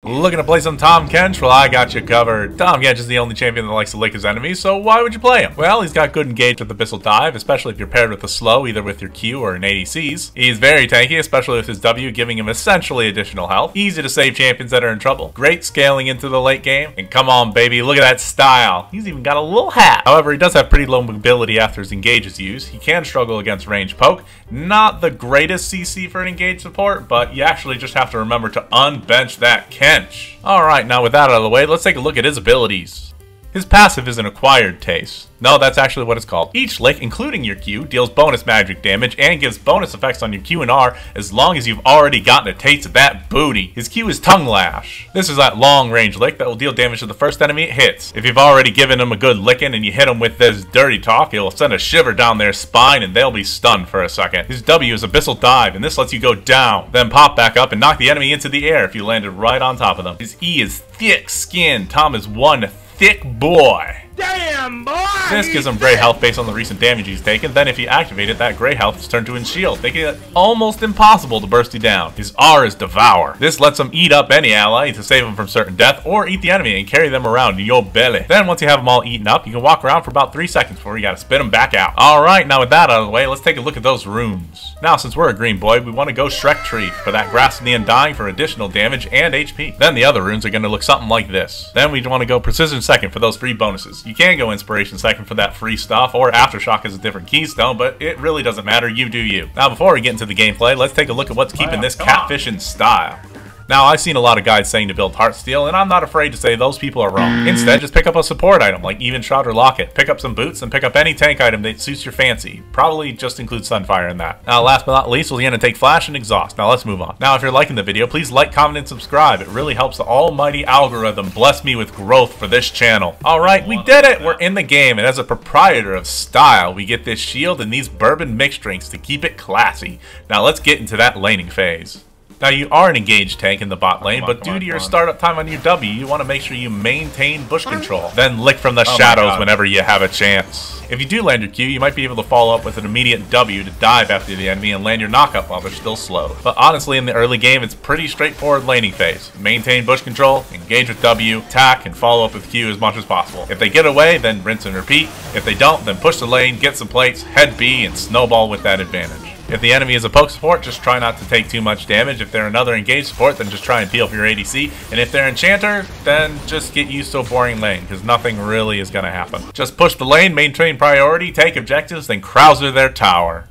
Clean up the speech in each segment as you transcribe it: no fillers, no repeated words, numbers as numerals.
Looking to play some Tahm Kench? Well, I got you covered. Tahm Kench is the only champion that likes to lick his enemies, so why would you play him? Well, he's got good engage with Abyssal Dive, especially if you're paired with a slow, either with your Q or an ADCs. He's very tanky, especially with his W, giving him essentially additional health. Easy to save champions that are in trouble. Great scaling into the late game. And come on, baby, look at that style. He's even got a little hat. However, he does have pretty low mobility after his engage is used. He can struggle against range poke. Not the greatest CC for an engage support, but you actually just have to remember to unbench that Kench. Alright, now with that out of the way, let's take a look at his abilities. His passive is an acquired taste. No, that's actually what it's called. Each lick, including your Q, deals bonus magic damage and gives bonus effects on your Q and R as long as you've already gotten a taste of that booty. His Q is Tongue Lash. This is that long range lick that will deal damage to the first enemy it hits. If you've already given him a good licking and you hit him with this dirty talk, it'll send a shiver down their spine and they'll be stunned for a second. His W is Abyssal Dive, and this lets you go down, then pop back up and knock the enemy into the air if you landed right on top of them. His E is Thick Skin. Tahm is one thick boy. Damn, boy! This gives him gray health based on the recent damage he's taken. Then if you activate it, that gray health is turned to his shield, making it almost impossible to burst you down. His R is Devour. This lets him eat up any ally to save him from certain death, or eat the enemy and carry them around in your belly. Then once you have them all eaten up, you can walk around for about 3 seconds before you gotta spit them back out. Alright, now with that out of the way, let's take a look at those runes. Now since we're a green boy, we want to go Shrek Tree for that Grasp of the Undying for additional damage and HP. Then the other runes are going to look something like this. Then we want to go Precision Second for those free bonuses. You can go Inspiration Second for that free stuff, or Aftershock is a different keystone, but it really doesn't matter, you do you. Now before we get into the gameplay, let's take a look at what's keeping this catfish in style. Now, I've seen a lot of guys saying to build Heartsteel, and I'm not afraid to say those people are wrong. Instead, just pick up a support item like Even Shot or Locket. Pick up some boots and pick up any tank item that suits your fancy. Probably just include Sunfire in that. Now, last but not least, we're going to take Flash and Exhaust. Now, let's move on. Now, if you're liking the video, please like, comment, and subscribe. It really helps the almighty algorithm bless me with growth for this channel. Alright, we did it! We're in the game, and as a proprietor of style, we get this shield and these bourbon mixed drinks to keep it classy. Now, let's get into that laning phase. Now, you are an engaged tank in the bot lane, but due to your startup time on your W, you want to make sure you maintain bush control. Then lick from the shadows whenever you have a chance. If you do land your Q, you might be able to follow up with an immediate W to dive after the enemy and land your knockup while they're still slow. But honestly, in the early game, it's pretty straightforward laning phase. Maintain bush control, engage with W, attack, and follow up with Q as much as possible. If they get away, then rinse and repeat. If they don't, then push the lane, get some plates, head B, and snowball with that advantage. If the enemy is a poke support, just try not to take too much damage. If they're another engaged support, then just try and peel for your ADC. And if they're enchanter, then just get used to a boring lane, because nothing really is going to happen. Just push the lane, maintain priority, take objectives, then Krauser their tower.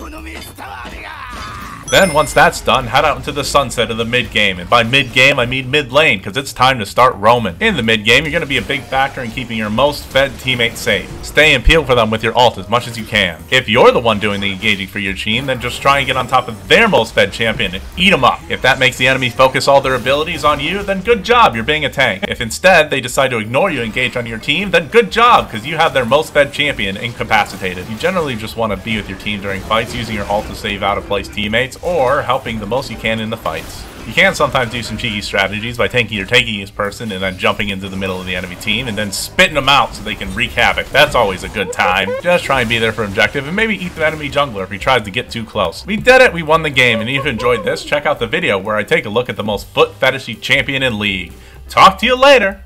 Then, once that's done, head out into the sunset of the mid-game. And by mid-game, I mean mid-lane, because it's time to start roaming. In the mid-game, you're going to be a big factor in keeping your most fed teammates safe. Stay and peel for them with your ult as much as you can. If you're the one doing the engaging for your team, then just try and get on top of their most fed champion and eat them up. If that makes the enemy focus all their abilities on you, then good job, you're being a tank. If instead they decide to ignore you and engage on your team, then good job, because you have their most fed champion incapacitated. You generally just want to be with your team during fights, using your ult to save out-of-place teammates, or helping the most you can in the fights. You can sometimes do some cheeky strategies by taking your tankiest person and then jumping into the middle of the enemy team and then spitting them out so they can wreak havoc. That's always a good time. Just try and be there for objective and maybe eat the enemy jungler if he tries to get too close. We did it! We won the game, and if you enjoyed this, check out the video where I take a look at the most foot fetishy champion in League. Talk to you later!